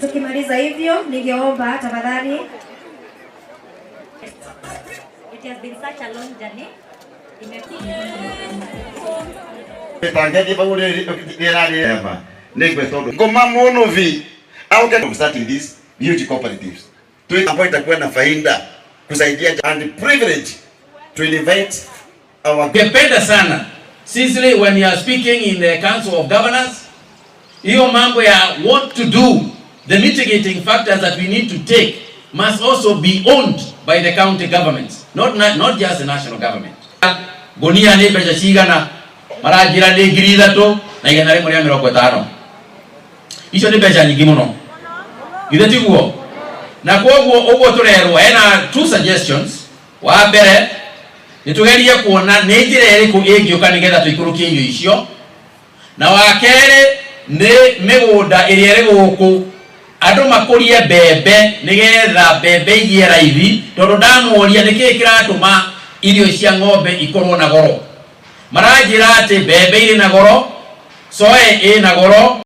Tukimaliza hivyo, ningeomba tafadhali. It has been such a long journey. Ngoma mono vi au can start this beauty cooperatives. To ambayo itakuwa na faida kusaidia and privilege to invite our. Ngependa sana Cecily, when you are speaking in the Council of Governors, hiyo mambo ya what to do, the mitigating factors that we need to take must also be owned by the county governments, not just the national government. Gonia ni beja cigana marajira ni 3,000 na igana rimwe rĩa 50. Icio ni beja nyingi muno. Githe tiguo. Na kwoguo uguo turerwo ena two suggestions. Wa mbere nitugerie kuona nĩ njĩra ĩrĩkũ ĩngĩũka nĩgetha tũikũrũkie irio icio. Na wa kerĩ nĩ mĩgũnda ĩrĩa ĩrĩ gũkũ andũ makũrie mbembe nĩgetha mbembe igĩe raithi, tondũ ndamoria nĩkĩ kĩratũma irio cia ng'ombe ikorwo na goro. Maranjĩra atĩ mbembe irĩ na goro, soya ĩ na goro.